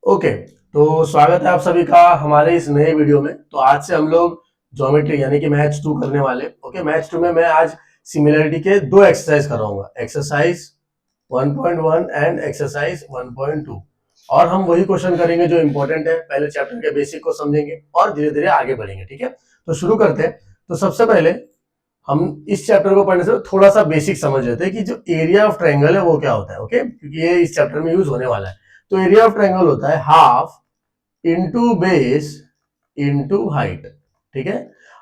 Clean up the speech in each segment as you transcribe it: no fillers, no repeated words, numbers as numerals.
Okay. तो स्वागत है आप सभी का हमारे इस नए वीडियो में। तो आज से हम लोग ज्योमेट्री यानी कि मैथ्स 2 करने वाले। ओके, मैथ्स 2 में मैं आज सिमिलरिटी के दो एक्सरसाइज कराऊंगा, एक्सरसाइज 1.1 एंड एक्सरसाइज 1.2। और हम वही क्वेश्चन करेंगे जो इंपॉर्टेंट है। पहले चैप्टर के बेसिक को समझेंगे और धीरे धीरे आगे बढ़ेंगे। ठीक है, तो शुरू करते हैं। तो सबसे पहले हम इस चैप्टर को पढ़ने से थोड़ा सा बेसिक समझ लेते हैं कि जो एरिया ऑफ ट्रायंगल है वो क्या होता है। ओके, क्योंकि ये इस चैप्टर में यूज होने वाला है। तो एरिया ऑफ ट्रायंगल होता है half into base into height. ठीक है,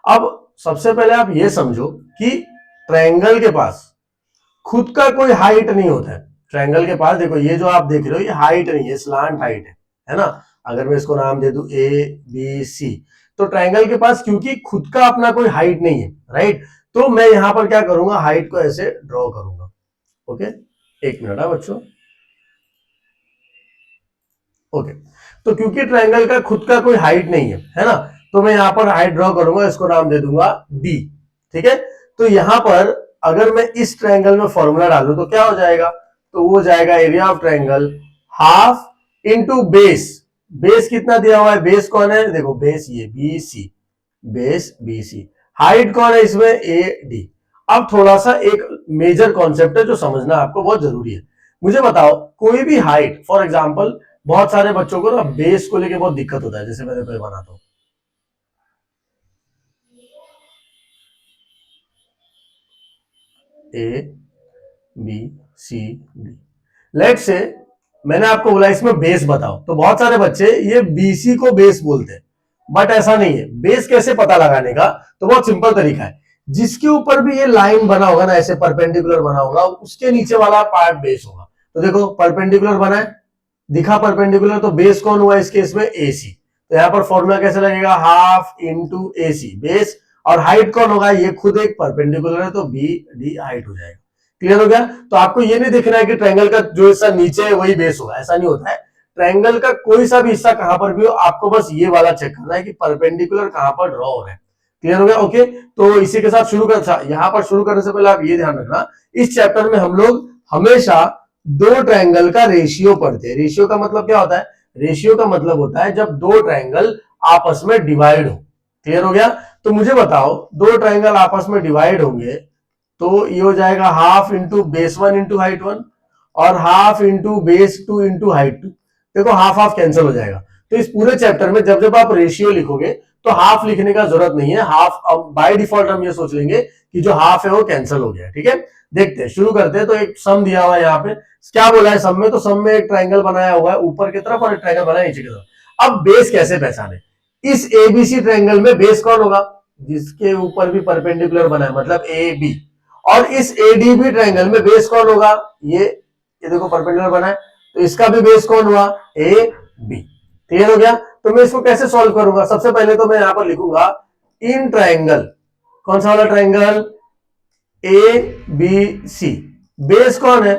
अब सबसे पहले आप ये समझो कि ट्रायंगल के पास खुद का कोई हाइट नहीं होता है। ट्रायंगल के पास देखो, ये जो आप देख रहे हो ये हाइट नहीं है, स्लांट हाइट है ना। अगर मैं इसको नाम दे दूं ए बी सी, तो ट्रायंगल के पास क्योंकि खुद का अपना कोई हाइट नहीं है, राइट। तो मैं यहां पर क्या करूंगा, हाइट को ऐसे ड्रॉ करूंगा। ओके, एक मिनट है बच्चों। ओके, तो क्योंकि ट्रायंगल का खुद का कोई हाइट नहीं है ना, तो मैं यहां पर हाइट ड्रॉ करूंगा, इसको नाम दे दूंगा डी। ठीक है, तो यहां पर अगर मैं इस ट्रायंगल में फॉर्मूला डालूं तो क्या हो जाएगा, तो वो हो जाएगा area of triangle half into base. Base कितना दिया हुआ है, बेस कौन है, देखो बेस ये B C, base B C. Height कौन है इसमें, ए डी। अब थोड़ा सा एक मेजर कॉन्सेप्ट है जो समझना आपको बहुत जरूरी है। मुझे बताओ, कोई भी हाइट, फॉर एग्जांपल बहुत सारे बच्चों को ना बेस को लेके बहुत दिक्कत होता है। जैसे मैंने कोई बनाता हूं A B C D, let say मैंने आपको बोला इसमें बेस बताओ, तो बहुत सारे बच्चे ये बीसी को बेस बोलते हैं। बट ऐसा नहीं है। बेस कैसे पता लगाने का, तो बहुत सिंपल तरीका है। जिसके ऊपर भी ये लाइन बना होगा ना, ऐसे परपेंडिकुलर बना होगा, उसके नीचे वाला पार्ट बेस होगा। तो देखो परपेंडिकुलर बना है, दिखा परपेंडिकुलर, तो बेस कौन हुआ इस केस में, एसी। तो यहां पर फॉर्मूला कैसे लगेगा, हाफ इंटू एसी बेस। और हाइट कौन होगा, ये खुद एक परपेंडिकुलर है, तो बी डी हाइट हो जाएगा। क्लियर हो गया। तो आपको ये नहीं देखना है कि ट्रायंगल का जो हिस्सा नीचे है वही बेस होगा, ऐसा नहीं होता है। ट्रायंगल का कोई सा भी हिस्सा कहां पर भी हो, आपको बस ये वाला चेक करना है कि परपेंडिकुलर कहां पर ड्रॉ हो रहा है। क्लियर हो गया। ओके, तो इसी के साथ शुरू कर, यहां पर शुरू करने से पहले आप ये ध्यान रखना, इस चैप्टर में हम लोग हमेशा दो ट्रायंगल का रेशियो पढ़ते हैं। रेशियो का मतलब क्या होता है, रेशियो का मतलब होता है जब दो ट्रायंगल आपस में डिवाइड हो। क्लियर हो गया। तो मुझे बताओ, दो ट्रायंगल आपस में डिवाइड होंगे तो ये हो जाएगा half into base one into height one, और half into base two into height two. देखो हाफ हाफ कैंसिल हो जाएगा। तो इस पूरे चैप्टर में जब जब आप रेशियो लिखोगे तो हाफ लिखने का जरूरत नहीं है। हाफ अब बाय डिफॉल्ट हम ये सोच लेंगे कि जो हाफ है वो कैंसिल हो गया। ठीक है, देखते हैं, शुरू करते हैं। तो एक सम दिया हुआ है यहाँ पे, क्या बोला है सम में, तो सम में एक ट्रायंगल बनाया हुआ है ऊपर की तरफ और एक ट्रायंगल बनाया नीचे की तरफ। अब बेस कैसे पहचाने, इस एबीसी ट्रायंगल में बेस कौन होगा, जिसके ऊपर भी परपेंडिकुलर बना है, मतलब ए बी। और इस एडीबी ट्रायंगल में बेस कौन होगा, ये देखो परपेंडिकुलर बना है, तो इसका भी बेस कौन हुआ, ए बी। क्लियर हो गया। तो मैं इसको कैसे सॉल्व करूंगा, सबसे पहले तो मैं यहां पर लिखूंगा इन ट्रायंगल, कौन सा वाला triangle, A B C. Base कौन है,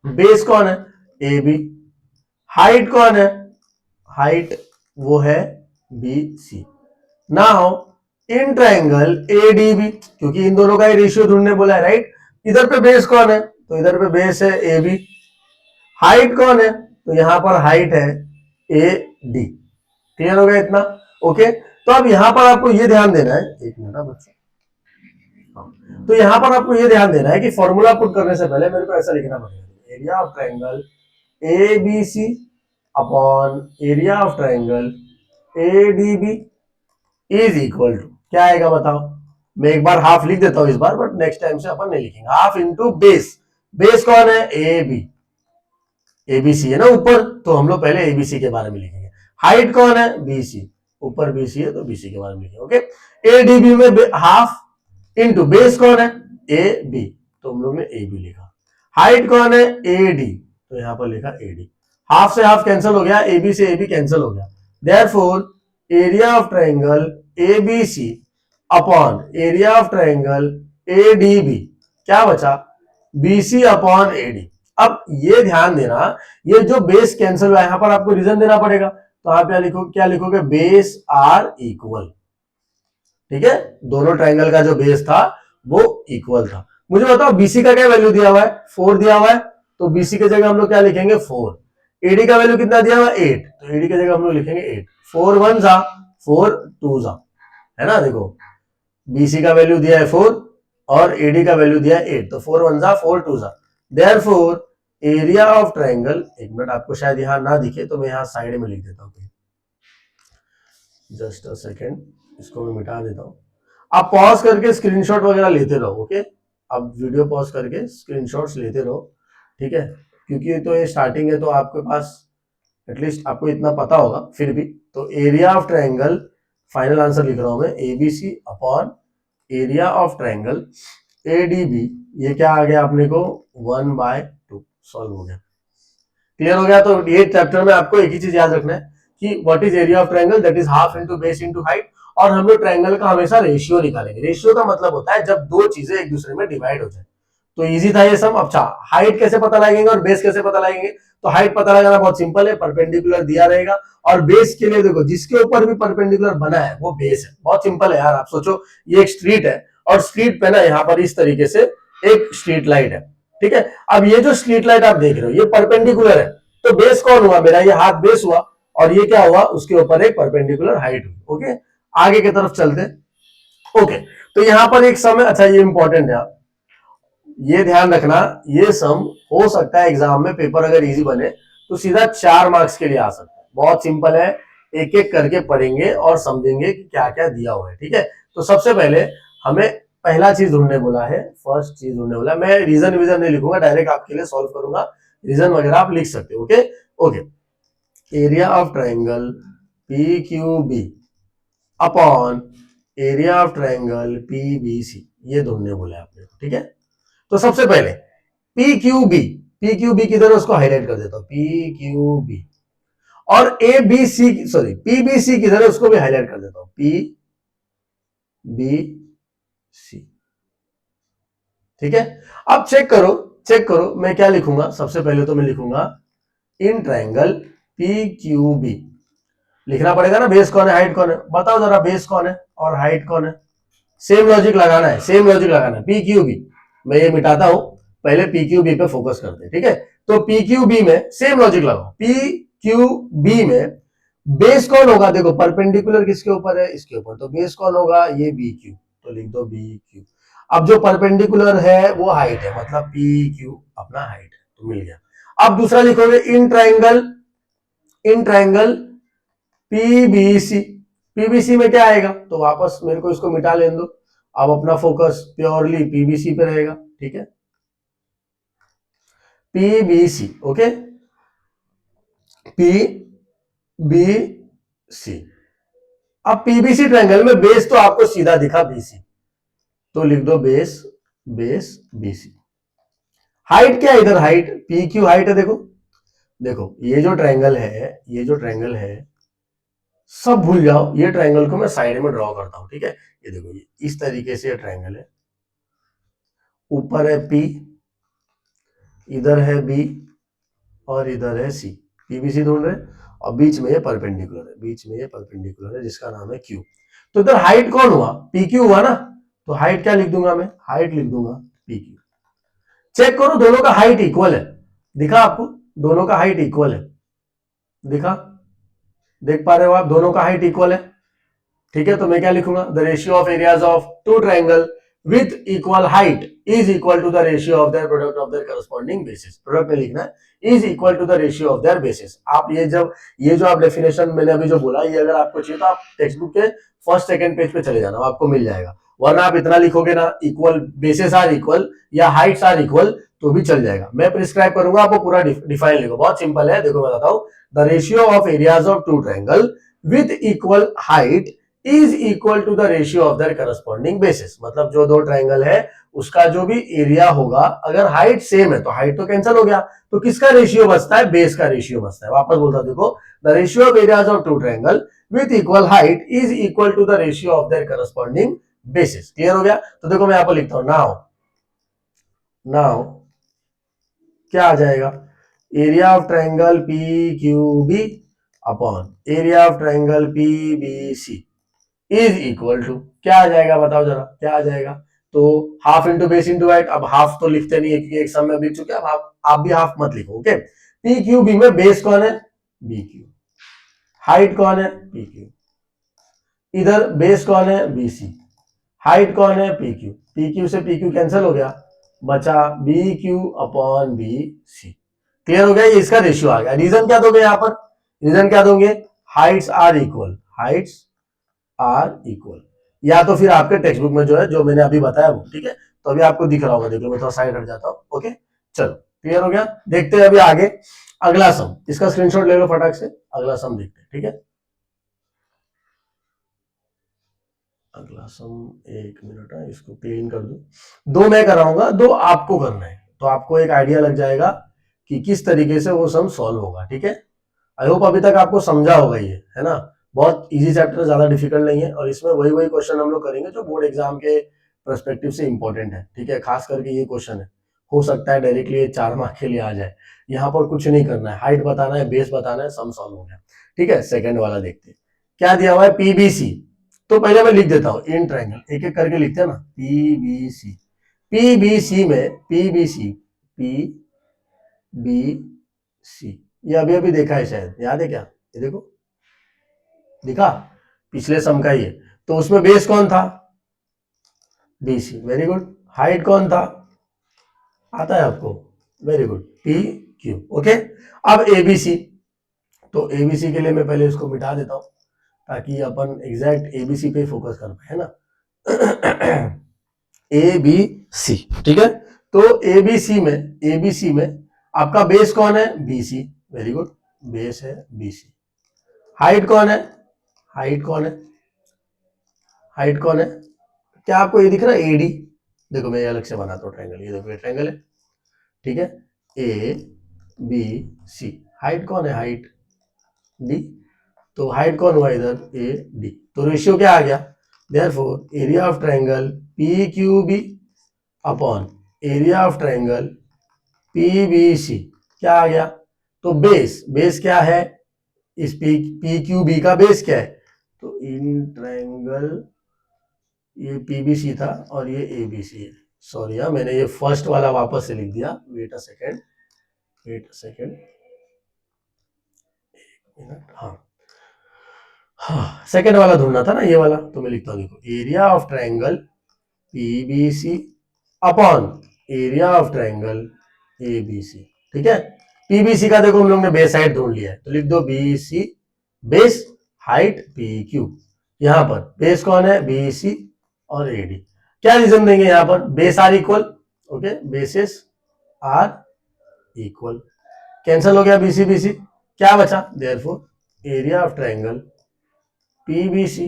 बेस कौन है, ए बी। हाइट कौन है, हाइट वो है B C. Now in triangle ADB, क्योंकि इन दोनों का ही रेशियो ढूंढने बोला है, राइट। इधर पे बेस कौन है, तो इधर पे बेस है ए बी। हाइट कौन है, तो यहां पर हाइट है ए डी। क्लियर हो गया इतना। ओके, तो अब यहां पर आपको ये ध्यान देना है, एक मिनट बच्चों। तो यहां पर आपको ये ध्यान देना है कि फॉर्मूला पुट करने से पहले मेरे को ऐसा लिखना पड़ेगा, area of triangle A B C upon area of triangle A D B is equal to, क्या आएगा बताओ। मैं एक बार हाफ लिख देता हूं इस बार, बट नेक्स्ट टाइम से अपन नहीं लिखेंगे। हाफ इंटू बेस, बेस कौन है, ए बी, एबीसी है ना ऊपर, तो हम लोग पहले एबीसी के बारे में लिखेंगे। हाइट कौन है, बीसी, ऊपर बीसी है तो बीसी के बारे में लिखेंगे। ओके, एडीबी में हाफ इंटू बेस कौन है, ए बी, तो हम लोग ने ए बी लिखा। हाइट कौन है, ए डी, तो यहां पर लिखा ए डी। हाफ से हाफ कैंसिल हो गया, ए बी से ए बी कैंसिल हो गया। Therefore area of triangle A B C upon area of triangle A D B, क्या बचा, B C upon A D. अब ये ध्यान देना, ये जो बेस कैंसिल हुआ है, यहां पर आपको रीजन देना पड़ेगा। तो आप क्या लिखोगे, बेस आर इक्वल। ठीक है, दोनों ट्रायंगल का जो बेस था वो इक्वल था। मुझे बताओ बीसी का क्या वैल्यू दिया हुआ है, 4 दिया हुआ है, तो बीसी की जगह हम लोग क्या लिखेंगे, 4। एडी का वैल्यू कितना दिया हुआ 8, तो एडी की जगह हम लोग लिखेंगे 8। 4 1 जा 4 2 जा, है ना। देखो बीसी का वैल्यू दिया है 4 और एडी का वैल्यू दिया है 8, तो 4 1 जा 4 2 जा। देयरफॉर एरिया ऑफ ट्रायंगल, एक मिनट आपको शायद यहां ना दिखे तो मैं यहां साइड में लिख देता हूं, जस्ट अ सेकेंड, इसको मैं मिटा देता हूं। आप पॉज करके स्क्रीनशॉट वगैरह लेते रहो, ओके। आप वीडियो पॉज करके स्क्रीनशॉट्स लेते रहो, ठीक है, क्योंकि तो ये स्टार्टिंग है तो आपके पास एटलीस्ट आपको इतना पता होगा फिर भी। तो area of triangle, final answer लिख रहा हूं मैं, ABC upon area of triangle ADB, ये क्या आ गया अपने को 1/2, सॉल्व हो गया। क्लियर हो गया। तो ये चैप्टर में आपको एक ही चीज याद रखना है कि what is area of triangle, that is half into base into height. और हम लोग ट्रायंगल का हमेशा रेशियो निकालेंगे। रेशियो का मतलब होता है जब दो चीजें एक दूसरे में डिवाइड हो जाए। तो इजी था ये सब। अच्छा, हाइट कैसे पता लगाएंगे और बेस कैसे पता लगाएंगे? तो हाइट पता लगाना बहुत सिंपल है, परपेंडिकुलर दिया रहेगा, और बेस के लिए देखो जिसके ऊपर भी परपेंडिकुलर बना है वो बेस है। बहुत सिंपल है यार। आप सोचो ये एक स्ट्रीट है और स्ट्रीट पे ना यहाँ पर इस तरीके से एक स्ट्रीट लाइट है, ठीक है। अब ये जो स्ट्रीट लाइट आप देख रहे हो ये परपेंडिकुलर है, तो बेस कौन हुआ? मेरा ये हाथ बेस हुआ, और ये क्या हुआ? उसके ऊपर एक परपेंडिकुलर हाइट हुई। ओके, आगे की तरफ चलते। ओके, तो यहां पर एक सम है। अच्छा, ये इंपॉर्टेंट है, ये ध्यान रखना, ये सम हो सकता है एग्जाम में पेपर अगर इजी बने तो सीधा 4 मार्क्स के लिए आ सकता है। बहुत सिंपल है, एक एक करके पढ़ेंगे और समझेंगे कि क्या क्या दिया हुआ है, ठीक है। तो सबसे पहले हमें पहला चीज ढूंढने बोला है, फर्स्ट चीज ढूंढने बोला। मैं रीजन विजन नहीं लिखूंगा, डायरेक्ट आपके लिए सॉल्व करूंगा। रीजन वगैरह आप लिख सकते हो, okay. Okay, area of triangle P Q B upon area of triangle P B C, ये ढूंढने बोला है आपने, ठीक है। तो सबसे पहले P Q B, P Q B किधर है उसको हाईलाइट कर देता हूं, पी क्यू बी। और A B C, sorry P B C किधर है उसको भी हाईलाइट कर देता हूं, पी बी सी, ठीक है। अब चेक करो, चेक करो मैं क्या लिखूंगा। सबसे पहले तो मैं लिखूंगा in triangle P Q B. लिखना पड़ेगा ना, बेस कौन है हाइट कौन है, बताओ जरा, बेस कौन है और हाइट कौन है। सेम लॉजिक लगाना है, सेम लॉजिक लगाना है। पी क्यू बी, मैं ये मिटाता हूं, पहले पी क्यू बी पे फोकस करते हैं, ठीक है। तो पी क्यू बी में सेम लॉजिक लगाओ। पी क्यू बी में बेस कौन होगा? देखो परपेंडिकुलर किसके ऊपर है? इसके ऊपर, तो बेस कौन होगा? ये बी क्यू, तो लिख दो बी क्यू। अब जो परपेंडिकुलर है वो हाइट है, मतलब पी क्यू अपना हाइट है, तो मिल गया। अब दूसरा लिखोगे in triangle, in triangle PBC. PBC में क्या आएगा? तो वापस मेरे को इसको मिटा लेने दो, अब अपना फोकस प्योरली पीबीसी पे रहेगा, ठीक है। PBC, okay, PBC. अब पीबीसी ट्रायंगल में बेस तो आपको सीधा दिखा बीसी, तो लिख दो बेस, बेस बीसी। हाइट क्या है इधर? हाइट पी क्यू हाइट है। देखो देखो ये जो ट्रायंगल है, ये जो ट्रायंगल है, सब भूल जाओ, ये ट्रायंगल को मैं साइड में ड्रॉ करता हूं, ठीक है। ये देखो, ये इस तरीके से ट्रायंगल है, ऊपर है पी, इधर है बी, और इधर है सी। पीबीसी ढूंढ रहे हैं, और बीच में ये परपेंडिकुलर है, बीच में ये परपेंडिकुलर है जिसका नाम है क्यू। तो इधर हाइट कौन हुआ? पी क्यू हुआ ना, तो हाइट क्या लिख दूंगा मैं? हाइट लिख दूंगा पी क्यू। चेक करो दोनों का हाइट इक्वल है, दिखा आपको? दोनों का हाइट इक्वल है, दिखा? देख पा रहे हो आप? दोनों का हाइट इक्वल है, ठीक है। तो मैं क्या लिखूंगा? The ratio of areas of two triangle with equal height is equal to the ratio of their product of their corresponding bases. Product में लिखना है is equal to the ratio of their bases. आप ये जब, ये जो आप definition मैंने अभी जो बोला, ये अगर आपको चाहिए तो आप टेक्स्ट बुक के फर्स्ट सेकंड पेज पे चले जाना, आपको मिल जाएगा। वरना आप इतना लिखोगे ना, इक्वल बेसिस आर इक्वल या हाइट्स आर इक्वल, तो भी चल जाएगा। मैं प्रिस्क्राइब करूंगा, आपको पूरा डिफाइन लिखो। बहुत सिंपल है, देखो मैं बताता हूं। The ratio of areas of two triangle with equal height is equal to the ratio of their corresponding bases. मतलब जो दो ट्रायंगल है उसका जो भी एरिया होगा, अगर हाइट सेम है तो हाइट तो कैंसिल हो गया, तो किसका रेशियो बचता है? बेस का रेशियो बचता है। वापस बोलता हूं, देखो, the ratio of areas of two triangle with equal height is equal to the ratio of their corresponding bases. Clear हो गया? तो देखो मैं यहां पर लिखता हूं, नाउ नाउ क्या आ जाएगा? Area of triangle P Q B upon area of triangle P B C is equal to, क्या आ जाएगा? बताओ जरा, क्या आ जाएगा? तो half into base into height. अब हाफ तो लिखते नहीं है क्योंकि एक सम में लिख चुके हैं, अब आप भी हाफ मत लिखो, ओके। पी क्यू बी में बेस कौन है? B Q. हाइट कौन है? P Q. इधर बेस कौन है? B C. हाइट कौन है? P Q. पी क्यू से पी क्यू कैंसिल हो गया, बचा B Q upon B C. Clear हो गया? ये इसका रेशियो आ गया। रीजन क्या दोगे यहां पर? रीजन क्या दोगे? Heights are equal. Heights are equal, या तो फिर आपके टेक्स्ट बुक में जो है, जो मैंने अभी बताया वो, ठीक है। तो अभी आपको दिख रहा होगा, देखो मैं थोड़ा साइड हट जाता हूं। ओके, चलो क्लियर हो गया। देखते हैं अभी आगे अगला सम, इसका स्क्रीनशॉट ले लो फटाक से, अगला सम देखते हैं, ठीक है। अगला सम, एक मिनट है, इसको क्लीन कर दो। दो मैं कराऊंगा, दो आपको करना है, तो आपको एक आइडिया लग जाएगा कि किस तरीके से वो सम सॉल्व होगा, ठीक है। आई होप अभी तक आपको समझा होगा ये, है ना। बहुत इजी चैप्टर, ज्यादा डिफिकल्ट नहीं है, और इसमें वही वही क्वेश्चन हम लोग करेंगे जो बोर्ड एग्जाम के पर्सपेक्टिव से इंपॉर्टेंट है, ठीक है। खास करके ये क्वेश्चन है, हो सकता है डायरेक्टली ये 4 मार्क के लिए आ जाए। यहाँ पर कुछ नहीं करना है, हाइट बताना है, बेस बताना है, सम सॉल्व हो गया, ठीक है। सेकंड वाला देखते हैं क्या दिया हुआ है। पीबीसी, तो पहले मैं लिख देता हूं इन ट्रायंगल, एक एक करके लिखते हैं ना। पीबीसी, पीबीसी में पीबीसी, पीबीसी, ये अभी अभी देखा है शायद, याद है क्या? ये देखो, दिखा, पिछले सम का ही है। तो उसमें बेस कौन था? BC, very good. हाइट कौन था? आता है आपको, very good, P Q. Okay, अब एबीसी, तो एबीसी के लिए मैं पहले इसको मिटा देता हूं, ताकि अपन एग्जैक्ट एबीसी पे फोकस कर पाए, है ना। ए बी सी, ठीक है। तो एबीसी में आपका बेस कौन है? बीसी, वेरी गुड, बेस है बीसी। हाइट कौन है? हाइट कौन है? हाइट कौन है? क्या आपको ये दिख रहा है? एडी, देखो मैं ये अलग से बनाता हूँ ट्रायंगल, ये देखो ये ट्रायंगल है, ठीक है। ए बी सी, हाइट कौन है? हाइट डी, तो हाइट कौन हुआ इधर? A D. तो रेशियो क्या आ गया? Therefore area of triangle P Q B upon area of triangle P B C, क्या आ गया? तो बेस क्या है? इस पी क्यू बी का बेस क्या है? तो इन ट्रायंगल, ये पीबीसी था और ये एबीसी है। सॉरी यार, मैंने ये फर्स्ट वाला वापस से लिख दिया, wait a second, wait a second, एक मिनट। हाँ, सेकेंड वाला ढूंढना था ना, ये वाला, तो मैं लिखता हूँ, देखो area of triangle PBC upon area of triangle ABC, ठीक है। पीबीसी का देखो हम लोग ने बेस हाइट ढूंढ लिया है, तो लिख दो BC, base height P Q. यहां पर बेस कौन है? बीसी और एडी। क्या रीजन देंगे यहां पर? Base are equal, okay, bases are equal, cancel हो गया बीसी बीसी, क्या बचा? Therefore area of triangle PBC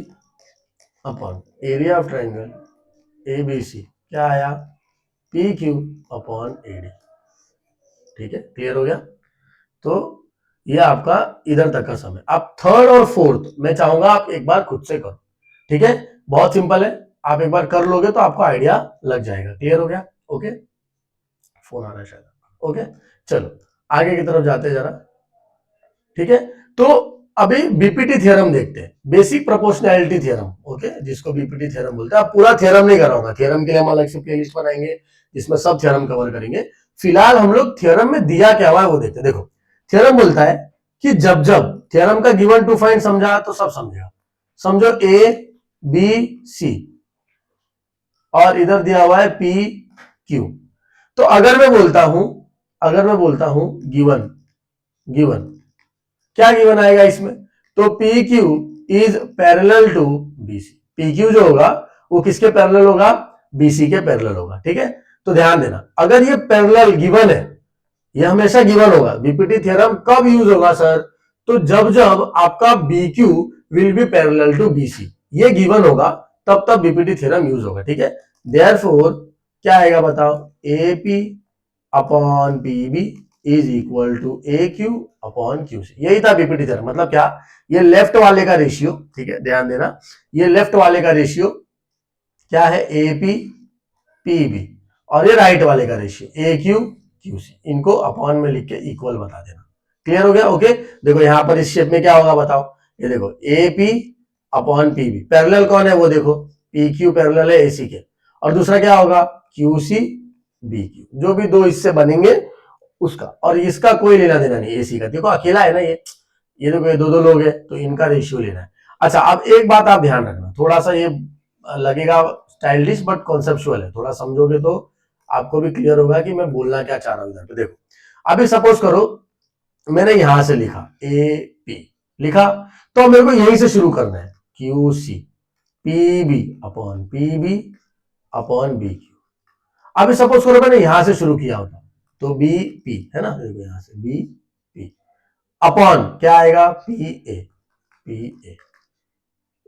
upon area of triangle ABC, क्या आया? पी क्यू अपॉन एडी, ठीक है। क्लियर हो गया? तो ये आपका इधर तक का सम है। अब थर्ड और फोर्थ मैं चाहूंगा आप एक बार खुद से करो, ठीक है। बहुत सिंपल है, आप एक बार कर लोगे तो आपको आइडिया लग जाएगा। क्लियर हो गया? ओके, फोन आ रहा है शायद, ओके। चलो आगे की तरफ जाते हैं जरा, ठीक है। तो अभी बीपीटी थ्योरम देखते हैं, बेसिक प्रोपोर्शनैलिटी थ्योरम, ओके, जिसको बीपीटी थ्योरम बोलते हैं। अब पूरा थ्योरम नहीं कराऊंगा, थ्योरम के लिए हम अलग से प्लेलिस्ट बनाएंगे जिसमें सब थ्योरम कवर करेंगे। फिलहाल हम लोग थ्योरम में दिया क्या हुआ है वो देखते हैं। देखो थ्योरम बोलता है कि जब जब थ्योरम का गिवन टू फाइंड समझा तो सब समझेगा। समझो ए बी सी और इधर दिया हुआ है पी क्यू। तो अगर मैं बोलता हूं गिवन, गिवन क्या गिवन आएगा इसमें? तो P Q is parallel to BC. P Q जो होगा वो किसके पैरेलल होगा? बीसी के पैरेलल होगा, ठीक है। तो ध्यान देना, अगर ये पैरेलल गिवन है, ये हमेशा गिवन होगा। बीपीटी थ्योरम कब यूज होगा सर? तो जब जब आपका B Q will be parallel to BC, ये गिवन होगा, तब तब बीपीटी थ्योरम यूज होगा, ठीक है। देयरफॉर क्या आएगा बताओ? A P upon P B is equal to A Q upon Q C. यही था बीपीटी थ्योरम। मतलब क्या? ये लेफ्ट वाले का रेशियो, ठीक है, ध्यान देना, ये लेफ्ट वाले का रेशियो क्या है? ए पी पी बी, और ये राइट वाले का रेशियो ए क्यू क्यू सी। इनको अपॉन में लिख के इक्वल बता देना। क्लियर हो गया? ओके, देखो यहां पर इस शेप में क्या होगा बताओ? ये देखो A P upon P B, parallel कौन है वो देखो, पी क्यू पैरेलल है एसी के, और दूसरा क्या होगा? Q C B Q. जो भी दो इससे बनेंगे उसका, और इसका कोई लेना देना नहीं एसी का, देखो अकेला है ना ये तो कोई दो दो लोग है तो इनका रेशियो लेना है। अच्छा अब एक बात आप ध्यान रखना, थोड़ा सा ये लगेगा स्टाइलिश बट कॉन्सेप्चुअल है, थोड़ा समझोगे तो आपको भी क्लियर होगा कि मैं बोलना क्या चाह रहा हूं इधर पे। देखो अभी सपोज करो मैंने यहां से लिखा ए पी लिखा, तो मेरे को यहीं से शुरू करना है, Q C P B upon B Q. अभी सपोज करो मैंने यहां से शुरू किया होता तो बी पी है ना, देखो यहां से बी पी अपॉन क्या आएगा P A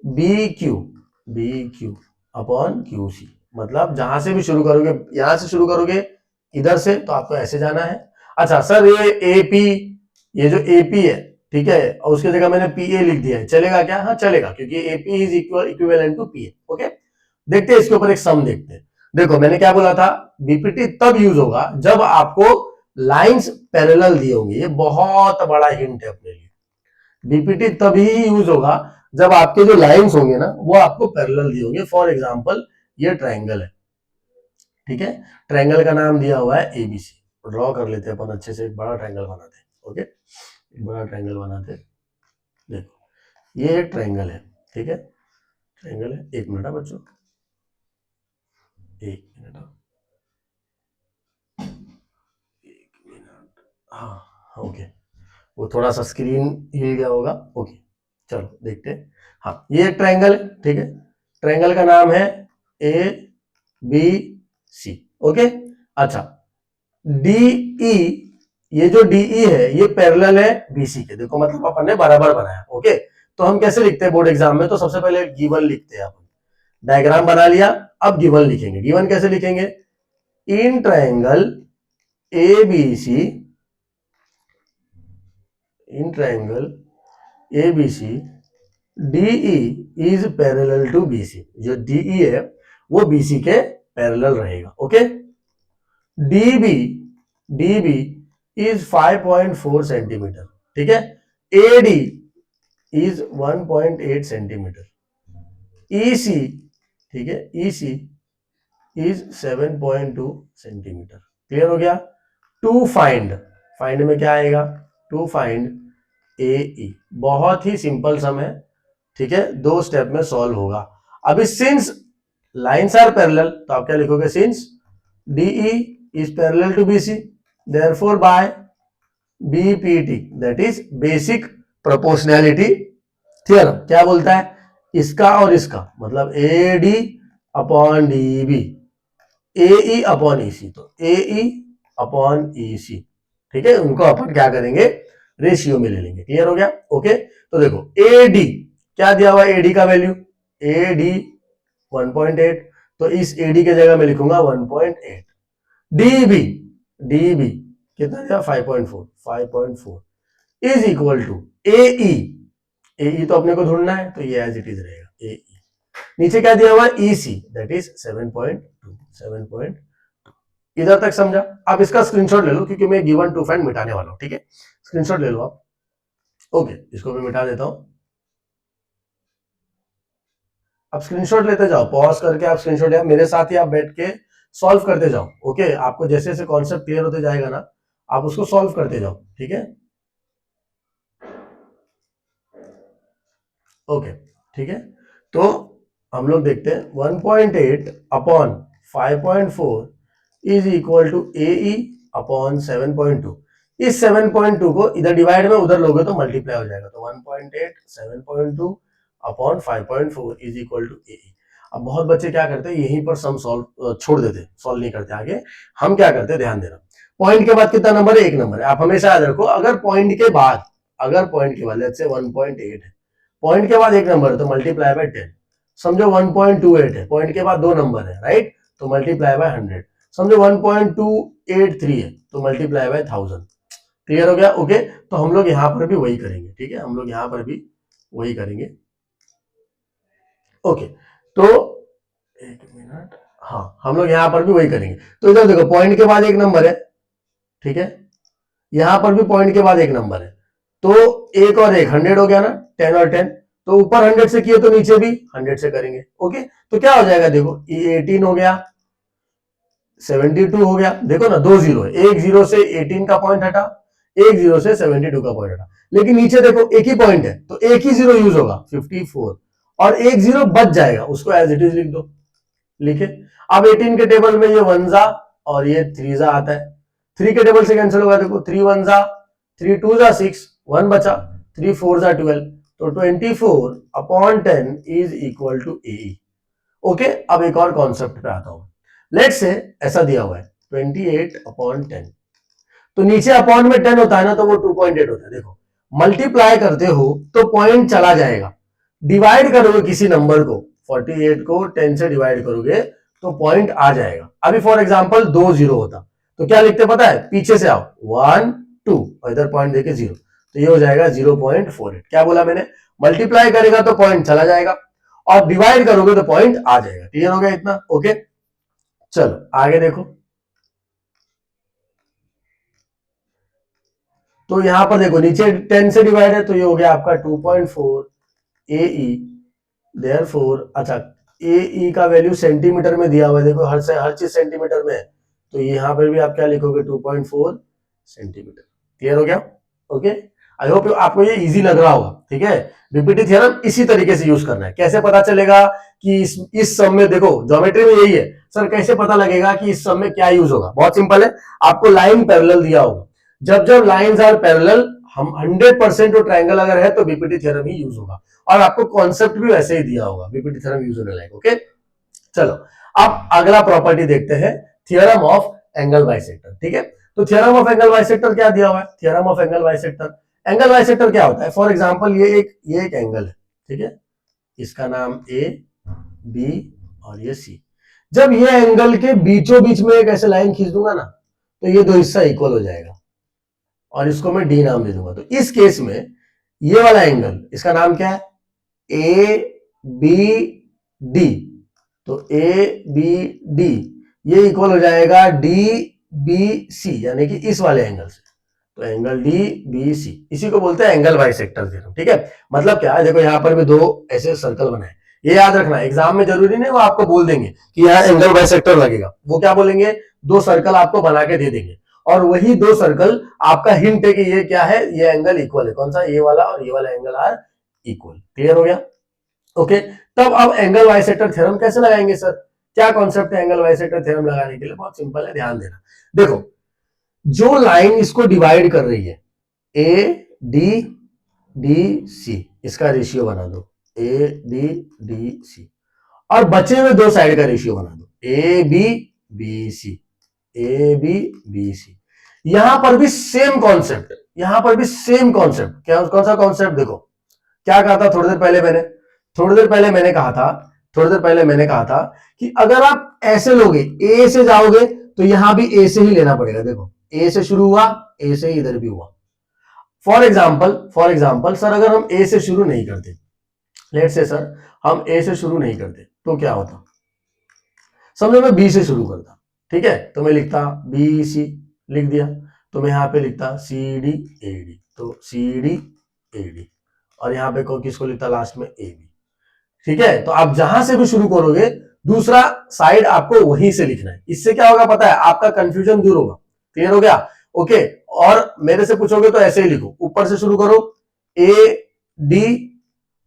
B Q upon Q C. मतलब जहां से भी शुरू करोगे, यहां से शुरू करोगे इधर से तो आपको ऐसे जाना है। अच्छा सर ये एपी, ये जो एपी है ठीक है, और उसकी जगह मैंने पी ए लिख दिया है, चलेगा क्या? हाँ चलेगा, क्योंकि AP is equivalent to P A. Okay देखते हैं इसके ऊपर एक सम देखते हैं। देखो मैंने क्या बोला था, बीपीटी तब यूज होगा जब आपको लाइंस पैरेलल दिए होंगे, ये बहुत बड़ा हिंट है अपने लिए। बीपीटी तभी यूज होगा जब आपके जो लाइंस होंगे ना वो आपको पैरेलल दिए होंगे। फॉर एग्जांपल ये ट्रायंगल है, ठीक है, ट्रायंगल का नाम दिया हुआ है एबीसी, ड्रॉ कर लेते हैं अपन अच्छे से, एक बड़ा ट्रायंगल बनाते हैं। ओके एक बड़ा ट्रायंगल बनाते हैं। देखो ये एक ट्रायंगल है, ठीक है, ट्रायंगल है। एक मिनट बच्चों, एक मिनट, एक मिनट, हाँ ओके, वो थोड़ा सा स्क्रीन हिल गया होगा। ओके चलो देखते हैं। हाँ ये एक ट्रायंगल है, ठीक है, ट्रायंगल का नाम है ए बी सी। ओके अच्छा डीई, ये जो डीई है ये पैरेलल है बीसी के, देखो मतलब अपन ने बराबर बनाया। ओके तो हम कैसे लिखते हैं बोर्ड एग्जाम में, तो सबसे पहले गिवन लिखते हैं अपन, डायग्राम बना लिया, अब गिवन लिखेंगे। गिवन कैसे लिखेंगे, in triangle ABC, in triangle ABC DE is parallel to BC, जो डीई है वो बीसी के पैरेलल रहेगा। Okay DB, DB is 5.4 centimetre, ठीक है, एडी इज 1.8 सेंटीमीटर, ईसी, ठीक है, ईसी इज 7.2 सेंटीमीटर। क्लियर हो गया। टू फाइंड, फाइंड में क्या आएगा, टू फाइंड ए ई, बहुत ही सिंपल सम है, ठीक है, दो स्टेप में सॉल्व होगा। अभी सिंस लाइंस आर पैरेलल तो आप क्या लिखोगे, since DE is parallel to BC therefore by BPT, that is basic proportionality theorem, क्या बोलता है, इसका और इसका मतलब A D upon D B, A upon E C, तो ए अपॉन ई सी, ठीक है, उनको अपन क्या करेंगे, रेशियो में ले लेंगे। क्लियर हो गया। ओके तो देखो ए डी क्या दिया हुआ है, एडी का वैल्यू ए डी 1.8, तो इस एडी के जगह में लिखूंगा 1.8, डीबी, डीबी कितना दिया 5.4 इज इक्वल टू एई, एई तो अपने को ढूंढना है तो ये एज इट इज रहेगा एई, नीचे क्या दिया हुआ है ईसी दैट इज 7.2। इधर तक समझा। अब इसका स्क्रीनशॉट ले लो क्योंकि मैं गिवन टू फाइंड मिटाने वाला हूं, ठीक है, स्क्रीनशॉट ले लो आप। ओके इसको भी मिटा देता हूं। अब स्क्रीनशॉट लेते जाओ, पॉज करके आप स्क्रीनशॉट, या मेरे साथ ही आप बैठ के सॉल्व करते जाओ। ओके आपको जैसे जैसे कॉन्सेप्ट क्लियर होते जाएगा ना आप उसको सॉल्व करते जाओ, ठीक है। ओके ठीक है तो हम लोग देखते हैं 1.8 upon 5.4 is equal to A upon 7.2। इस 7.2 को इधर डिवाइड में उधर लोगे तो मल्टीप्लाई हो जाएगा, तो 1.8 7.2 अपॉन 5.4 इज इक्वल टू ए। अब बहुत बच्चे क्या करते हैं यहीं पर सम सॉल्व छोड़ देते, सॉल्व नहीं करते आगे। हम क्या करते हैं, ध्यान देना, पॉइंट के बाद कितना नंबर है, एक नंबर है। आप हमेशा याद रखो अगर पॉइंट के बाद, अगर पॉइंट के बाद लेट्स से 1.8 है, पॉइंट के बाद एक नंबर है तो मल्टीप्लाई बाय 10। समझो 1.28 है, पॉइंट के बाद दो नंबर है, राइट, तो मल्टीप्लाई बाय 100। समझो 1.283 है तो मल्टीप्लाई बाय 1000। क्लियर हो गया। ओके तो हम लोग यहां पर भी वही करेंगे, ठीक है, हम लोग यहां पर भी वही करेंगे। ओके तो एक मिनट, हाँ हम लोग यहां पर भी वही करेंगे। तो इधर देखो पॉइंट के बाद एक नंबर है, ठीक है, यहां पर भी पॉइंट के बाद एक नंबर है, तो एक और एक 100 हो गया ना, 10 और 10, तो ऊपर 100 से किए तो नीचे भी 100 से करेंगे। ओके तो क्या हो जाएगा, देखो ये 18 हो गया, 72 हो गया, देखो ना, 2 जीरो है, एक जीरो से 18 का पॉइंट हटा, एक जीरो से 72 का पॉइंट हटा, लेकिन नीचे देखो एक ही पॉइंट है तो एक ही जीरो यूज होगा 54, और एक जीरो बच जाएगा, उसको एज इट इज लिख दो, लिखे। अब 18 के टेबल में ये वन जा और ये थ्री जा आता है, थ्री के टेबल से कैंसिल होगा, देखो थ्री वन जा, थ्री टू जा सिक्स, वन बचा, थ्री फोर जा 12, तो 24/10 is equal to A. Okay, अब एक और कॉन्सेप्ट पे आता हूं। लेट से ऐसा दिया हुआ है 28/10, तो नीचे अपॉन में 10 होता है ना, तो वो 2.8 होता है। देखो मल्टीप्लाई करते हो तो पॉइंट चला जाएगा, डिवाइड करोगे किसी नंबर को, 48 को 10 से डिवाइड करोगे तो पॉइंट आ जाएगा। अभी फॉर एग्जांपल 2 जीरो होता तो क्या लिखते पता है, पीछे से आओ 1 2 और इधर पॉइंट देके जीरो, तो ये हो जाएगा 0.48। क्या बोला मैंने, मल्टीप्लाई करेगा तो पॉइंट चला जाएगा और डिवाइड करोगे तो पॉइंट आ जाएगा। क्लियर हो गया इतना? ओके, चलो आगे देखो। तो यहां पर देखो नीचे 10 से डिवाइड है तो ये हो गया आपका 2.4 ए ई, देयरफॉर, अच्छा ए ई का वैल्यू सेंटीमीटर में दिया हुआ है, देखो हर चीज सेंटीमीटर में है, तो यहां पर भी आप क्या लिखोगे 2.4 सेंटीमीटर। क्लियर हो गया? ओके, आई होप आपको ये इजी लग रहा होगा। ठीक है, बीपीटी थ्योरम इसी तरीके से यूज करना है। कैसे पता चलेगा कि इस सम में, देखो ज्योमेट्री में यही है सर, कैसे पता लगेगा कि इस सम में क्या यूज होगा? बहुत सिंपल है, आपको लाइन पैरेलल दिया होगा, जब जब लाइंस आर पैरेलल, हम 100% जो ट्रायंगल अगर है तो बीपीटी थ्योरम ही यूज होगा, और आपको कॉन्सेप्ट भी वैसे ही दिया होगा, बीपीटी थ्योरम यूज होने लायक। ओके, चलो अब अगला प्रॉपर्टी देखते हैं, थ्योरम ऑफ एंगल बाइसेक्टर। ठीक है, तो थ्योरम ऑफ एंगल बाइसेक्टर क्या दिया हुआ है? थ्योरम ऑफ एंगल बाइसेक्टर क्या होता है? फॉर एग्जांपल ये एक एंगल है, ठीक है, इसका नाम ए बी और ये सी। जब ये एंगल के बीचों बीच में एक ऐसे लाइन खींच दूंगा ना, तो ये दो हिस्सा इक्वल हो जाएगा और इसको मैं डी नाम दे दूंगा। तो इस केस में ये वाला एंगल, इसका नाम क्या है? A B D. तो ए बी डी ये इक्वल हो जाएगा डी बी सी, यानी कि इस वाले एंगल से। तो एंगल डी बी सी, इसी को बोलते हैं एंगल बाइसेक्टर थ्योरम। ठीक है, मतलब क्या है, देखो यहां पर भी दो ऐसे सर्कल बनाए, ये याद रखना, एग्जाम में जरूरी नहीं वो आपको बोल देंगे कि यहाँ एंगल बाइसेक्टर लगेगा, वो क्या बोलेंगे, दो सर्कल आपको बना के दे देंगे, और वही दो सर्कल आपका हिंट है कि ये क्या है, ये एंगल इक्वल है, कौन सा, ये वाला और ये वाला एंगल आर इक्वल। क्लियर हो गया? ओके, तब अब एंगल बाइसेक्टर थ्योरम कैसे लगाएंगे सर? क्या कॉन्सेप्ट है एंगल बाइसेक्टर थ्योरम लगाने के लिए? बहुत सिंपल है, ध्यान देना। देखो जो लाइन इसको डिवाइड कर रही है, ए डी डी सी, इसका रेशियो बना दो ए डी डी सी, और बचे हुए दो साइड का रेशियो बना दो A B B C, A B B C. यहां पर भी सेम कॉन्सेप्ट, यहां पर भी सेम कॉन्सेप्ट। क्या, कौन सा कॉन्सेप्ट? देखो क्या कहा था थोड़ी देर पहले मैंने, थोड़ी देर पहले मैंने कहा था कि अगर आप ऐसे लोगे, ए से जाओगे तो यहां भी ए से ही लेना पड़ेगा। देखो ए से शुरू हुआ, ए से ही इधर भी हुआ। फॉर एग्जाम्पल सर अगर हम ए से शुरू नहीं करते, लेट से सर हम ए से शुरू नहीं करते, तो क्या होता? समझो मैं बी से शुरू करता, ठीक है, तो मैं लिखता बी सी, लिख दिया, तो मैं यहां पे लिखता सी डी ए डी, तो सी डी ए डी, और यहां पे किसको लिखता लास्ट में, ए बी। ठीक है, तो आप जहां से भी शुरू करोगे दूसरा साइड आपको वहीं से लिखना है। इससे क्या होगा पता है, आपका कंफ्यूजन दूर होगा। क्लियर हो गया? ओके, और मेरे से पूछोगे तो ऐसे ही लिखो, ऊपर से शुरू करो, A D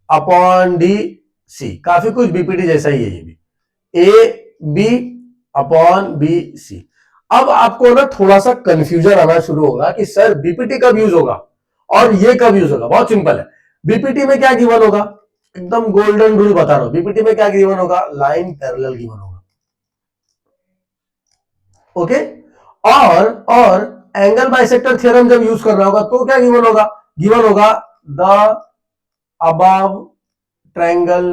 upon D C, काफी कुछ बीपीटी जैसा ही है ये भी, A B upon B C. अब आपको ना थोड़ा सा कंफ्यूजन आना शुरू होगा कि सर बीपीटी कब यूज होगा और ये कब यूज होगा। बहुत सिंपल है, बीपीटी में क्या गिवन होगा, एकदम गोल्डन रूल बता रहा हूं, बीपीटी में क्या गिवन होगा, लाइन पैरेलल गिवन होगा। ओके, और एंगल बाइसेक्टर थ्योरम जब यूज कर रहा होगा तो क्या गिवन होगा, the above triangle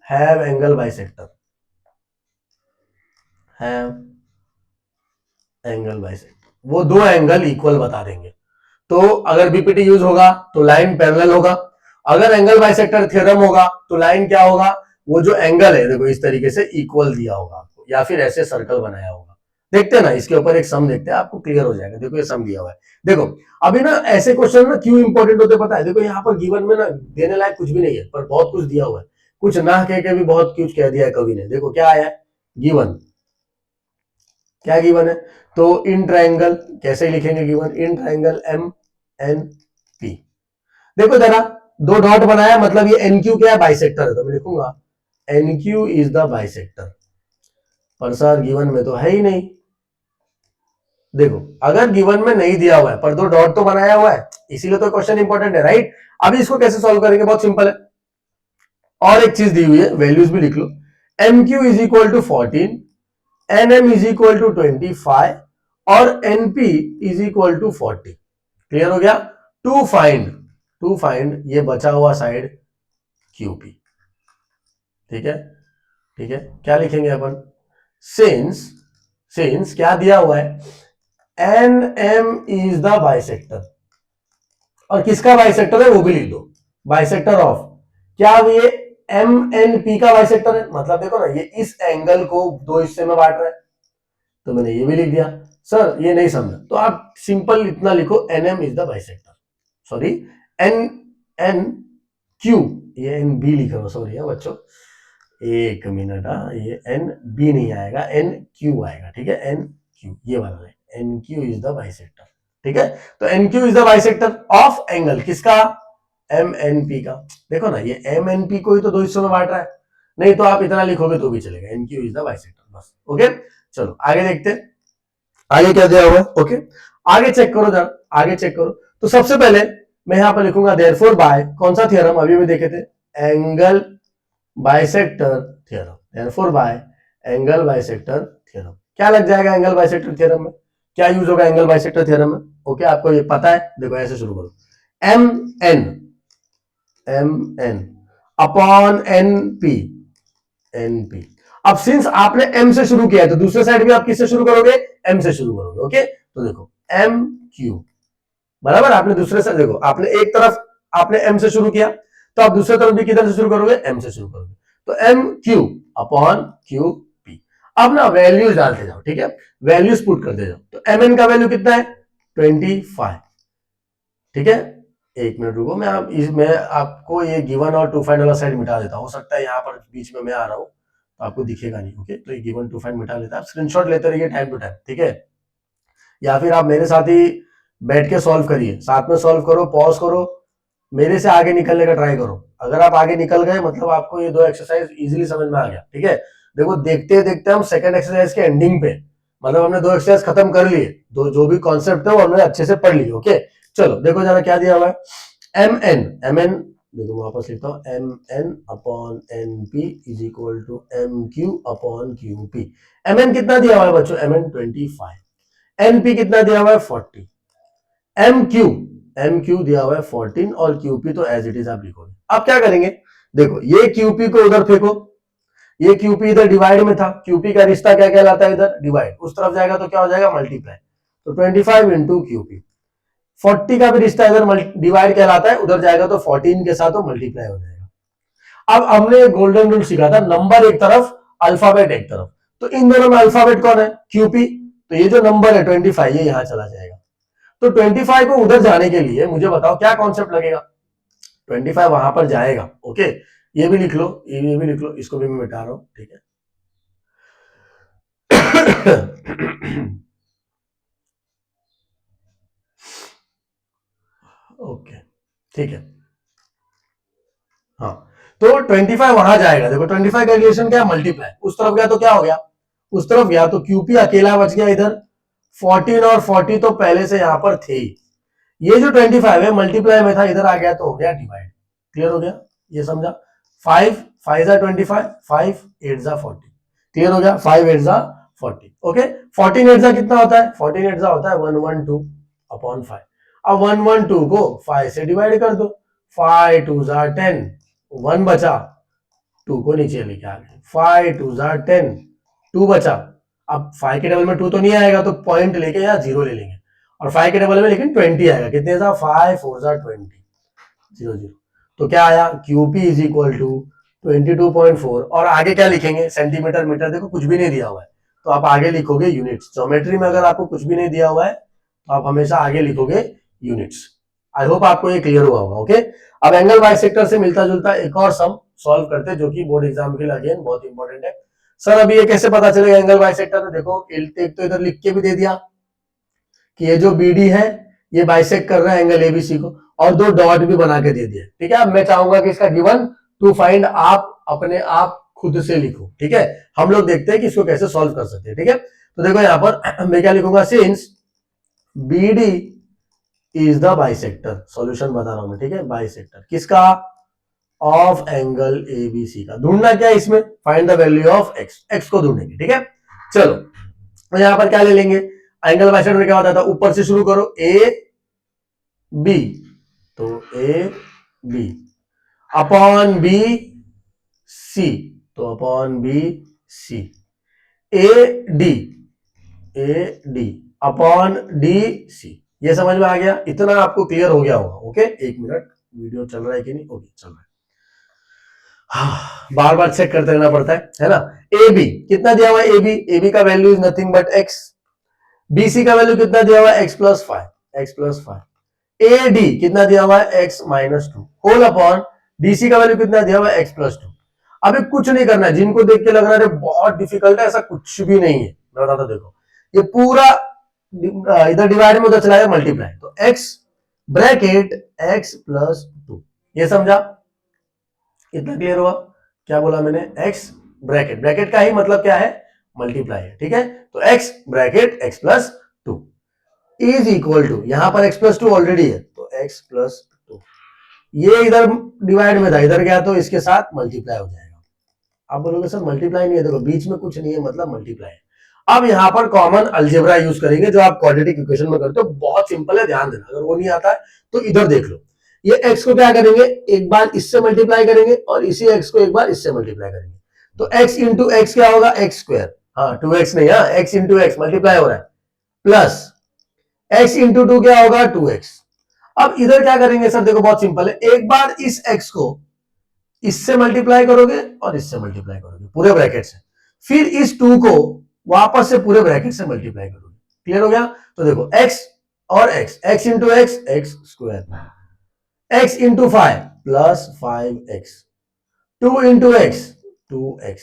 have angle bisector, वो दो एंगल इक्वल बता देंगे। तो अगर बीपीटी यूज होगा तो लाइन पैरेलल होगा, अगर एंगल बाइसेक्टर थ्योरम होगा तो लाइन क्या होगा, वो जो एंगल है देखो इस तरीके से इक्वल दिया होगा आपको, या फिर ऐसे सर्कल बनाया होगा। देखते हैं ना, इसके ऊपर एक सम देखते हैं, आपको क्लियर हो जाएगा। देखो ये सम दिया हुआ है। देखो अभी ना ऐसे क्वेश्चन ना क्यों इंपॉर्टेंट होते पता है, देखो यहाँ पर गिवन में ना देने लायक कुछ भी नहीं है, पर बहुत कुछ दिया हुआ है, कुछ ना कह के भी बहुत कुछ कह दिया है कवि ने। देखो क्या आया है, गिवन क्या गिवन है? तो इन ट्रायंगल कैसे लिखेंगे given? In triangle M N P. देखो जरा, दो डॉट बनाया मतलब ये एन क्यू क्या है? बाइसेक्टर है, तो मैं लिखूंगा N Q is the bisector. पर सर गिवन में तो है ही नहीं। देखो अगर गिवन में नहीं दिया हुआ है पर दो डॉट तो बनाया हुआ है, इसीलिए तो क्वेश्चन इंपॉर्टेंट है, राइट? अभी इसको कैसे सॉल्व करेंगे? बहुत सिंपल है। और एक चीज दी हुई है, वैल्यूज भी लिख लो। M Q is equal to 14, N M is equal to 25 और NP is equal to 40। Clear हो गया? टू फाइंड ये बचा हुआ साइड क्यूपी। ठीक है, ठीक है। क्या लिखेंगे अपन? सिंस, सिंस क्या दिया हुआ है? N M is the bisector, और किसका बाइसेक्टर है वो भी लिख दो, बाइसेक्टर ऑफ। क्या ये एम एन पी का बाइसेक्टर है? मतलब देखो ना, ये इस एंगल को दो हिस्से में बांट रहा है, तो मैंने ये भी लिख दिया। सर ये नहीं समझा तो आप सिंपल इतना लिखो, N M is the bisector, sorry N N Q, ये एन बी लिख रहा हूं, सॉरी बच्चों, एक मिनट। ये एन बी नहीं आएगा, एन क्यू आएगा, ठीक है? एन क्यू ये वाला है, N Q is the bisector. ठीक है, तो N Q is the bisector of angle किसका? एम एन पी का। देखो ना, ये एम एन पी को ही तो दो हिस्सों में बांट रहा है, नहीं तो आप इतना लिखोगे तो भी चलेगा, N Q is the bisector, बस। ओके, चलो आगे देखते हैं, आगे क्या दिया हुआ है। ओके, आगे चेक करो जरा, आगे चेक करो। तो सबसे पहले मैं यहां पर लिखूंगा देयरफॉर बाय कौन सा थ्योरम अभी भी देखे थे? Angle bisector theorem. Therefore by angle bisector theorem. क्या लग जाएगा एंगल बाइसेक्टर थ्योरम में? क्या यूज होगा एंगल बाइसेक्टर थ्योरम में? ओके, आपको ये पता है। देखो ऐसे शुरू करो, M N, M N upon N P, N P. अब सिंस आपने एम से शुरू किया है तो दूसरे साइड भी आप किससे शुरू करोगे? एम से शुरू करोगे। ओके, तो देखो एम क्यू बराबर, आपने दूसरे साइड, देखो आपने एक तरफ आपने एम से शुरू किया, तो आप दूसरे तरफ भी किधर से शुरू करोगे? एम से शुरू करोगे। तो M Q upon Q P. अब ना वैल्यूज डालते जाओ, ठीक है? वैल्यूज पुट करते जाओ। तो एम एन का वैल्यू कितना है? 25। ठीक है, एक मिनट रुको, मैं आपको ये गिवन और टू फाइंड वाला साइड मिटा देता हूं। हो सकता है यहाँ पर बीच में मैं आ रहा हूं तो आपको दिखेगा नहीं। ओके, तो ये गिवन टू फाइंड मिटा लेता है, आप स्क्रीनशॉट लेते रहिए टाइम टू टाइम, ठीक है? या फिर आप मेरे साथ ही बैठ के सॉल्व करिए, साथ में सॉल्व करो, पॉज करो, मेरे से आगे निकलने का ट्राई करो। अगर आप आगे निकल गए मतलब आपको ये दो एक्सरसाइज इजीली समझ में आ गया। ठीक है, देखो देखते देखते हम सेकंड एक्सरसाइज के एंडिंग पे, मतलब हमने दो एक्सरसाइज खत्म कर लिए, दो जो भी कॉन्सेप्ट है वो हमने अच्छे से पढ़ लिए। ओके, चलो देखो जरा क्या दिया हुआ है। एम एन, एम एन देखो वापस लिखता हूं, M N upon N P is equal to M Q upon Q P. M N कितना दिया हुआ है बच्चों? एम एन 25, एनपी कितना दिया हुआ है? 40, एम क्यू दिया हुआ है 14 और क्यूपी तो एज इट इज आप लिखोगे। अब क्या करेंगे? देखो ये क्यूपी को उधर फेंको, ये क्यूपी इधर डिवाइड में था, क्यूपी का रिश्ता क्या कहलाता है? इधर डिवाइड, उस तरफ जाएगा तो क्या हो जाएगा? मल्टीप्लाई। तो 25 इंटू क्यूपी। 40 का भी रिश्ता इधर डिवाइड कहलाता है, उधर जाएगा तो 14 के साथ वो मल्टीप्लाई हो जाएगा। अब हमने गोल्डन रूल सीखा था, नंबर एक तरफ अल्फाबेट एक तरफ, तो इन दोनों में अल्फाबेट कौन है? क्यूपी। तो ये जो नंबर है 25 ये यहां चला जाएगा। तो 25 को उधर जाने के लिए मुझे बताओ क्या कॉन्सेप्ट लगेगा? 25 वहां पर जाएगा। ओके, ये भी लिख लो, ये भी लिख लो, इसको भी मैं मिटा रहा हूं, ठीक है? ओके, ठीक है। हाँ, तो 25 वहां जाएगा। देखो 25 का रिलेशन क्या है? मल्टीप्लाई। उस तरफ गया तो क्या हो गया? उस तरफ गया तो क्यूपी अकेला बच गया इधर। 14 और 40 तो पहले से यहां पर थे ही। ये जो 25 है मल्टीप्लाई में था, इधर आ गया तो हो गया डिवाइड। क्लियर हो गया? ये समझा? 5 5 जा 25, 5 8 जा 40। क्लियर हो गया? 5 8 जा 40। ओके, 14 8 जा कितना होता है? 14 8 जा होता है 112 अपॉन 5। अब 112 को 5 से डिवाइड कर दो, 5 2 जा 10, 1 बचा, 2 को नीचे लेके आ गए, 5 2 जा 10, 2 बचा। अब 5 के डबल में 2 तो नहीं आएगा, तो पॉइंट लेके या 0 ले लेंगे, और 5 के डबल में लेकिन 20 आएगा। कितने था? 5 4 जा 20, 0 0। तो क्या आया? QP is equal to 22.4। और आगे क्या लिखेंगे? Centimetre metre. देखो कुछ भी नहीं दिया हुआ है तो आप आगे लिखोगे यूनिट्स। ज्योमेट्री में अगर आपको कुछ भी नहीं दिया हुआ है तो आप हमेशा आगे लिखोगे यूनिट्स। आई होप आपको ये क्लियर हुआ होगा। ओके, अब एंगल बाइसेक्टर से मिलता जुलता एक और सम सॉल्व करते हैं जो कि बोर्ड एग्जाम के लिए अगेन बहुत इंपॉर्टेंट है। सर अभी ये कैसे पता चलेगा एंगल बाइसेक्टर है? देखो एक तो इधर लिख के भी दे दिया कि ये जो बीडी है ये बाइसेक्ट कर रहा है एंगल एबीसी को, और दो डॉट भी बना के दे दिए। ठीक है, अब मैं चाहूंगा कि इसका गिवन टू फाइंड आप अपने आप खुद से लिखो। ठीक है, हम लोग देखते हैं कि इसको कैसे सॉल्व कर सकते हैं। ठीक है, तो देखो यहां पर मैं क्या लिखूंगा, since BD is the bisector, solution बता रहा हूं मैं। ठीक है, बाइसेक्टर किसका? ऑफ एंगल एबीसी का। ढूंढना क्या है इसमें? Find the value of x, x को ढूंढेंगे। ठीक है, चलो तो यहां पर क्या ले लेंगे, एंगल बाइसेक्टर में क्या होता था, ऊपर से शुरू करो, ए बी, तो A B upon B C, तो upon B C, A D upon D C. ये समझ में आ गया? इतना आपको क्लियर हो गया होगा। ओके, एक मिनट, वीडियो चल रहा है कि नहीं? ओके, चल रहा है। बार बार चेक करते रहना पड़ता है ना। ए बी कितना दिया हुआ है? ए बी का value is nothing but X. B C का वैल्यू कितना दिया हुआ है? X plus five. A D कितना दिया हुआ है? X minus two whole upon D C का वैल्यू कितना दिया हुआ है? X plus two. अभी कुछ नहीं करना है, जिनको देख के लग रहा है बहुत डिफिकल्ट है, ऐसा कुछ भी नहीं है। मैं बताता, देखो ये पूरा इधर डिवाइड में उधर चला जाए मल्टीप्लाई, तो X bracket X plus to. ये समझा? इतना क्लियर हुआ? क्या बोला मैंने? एक्स ब्रैकेट, ब्रैकेट का ही मतलब क्या है? मल्टीप्लाई है। ठीक है, तो X bracket X plus two is equal to, यहां पर एक्स प्लस टू ऑलरेडी है तो एक्स प्लस टू, ये इधर डिवाइड में था, इधर गया तो इसके साथ मल्टीप्लाई हो जाएगा। आप बोलोगे सर मल्टीप्लाई नहीं है, देखो बीच में कुछ नहीं है मतलब मल्टीप्लाई है। अब यहां पर कॉमन अलजेब्रा यूज करेंगे जो आप क्वाड्रेटिक इक्वेशन में करते हो, बहुत सिंपल है, ध्यान देना। अगर वो नहीं आता है तो इधर देख लो, ये x को क्या करेंगे, एक बार इससे मल्टीप्लाई करेंगे और इसी x को एक बार इससे मल्टीप्लाई करेंगे, तो x इंटू एक्स क्या होगा? X square. हाँ 2x नहीं, हाँ x इंटू एक्स मल्टीप्लाई हो रहा है, प्लस x इंटू टू क्या होगा? 2x। अब इधर क्या करेंगे सर? देखो बहुत सिंपल है, एक बार इस x को इससे मल्टीप्लाई करोगे और इससे मल्टीप्लाई करोगे पूरे ब्रैकेट से, फिर इस 2 को वापस से पूरे ब्रैकेट से मल्टीप्लाई करोगे। क्लियर हो गया? तो देखो x और x into X X square, x into five plus 5x, 2 into X 2x,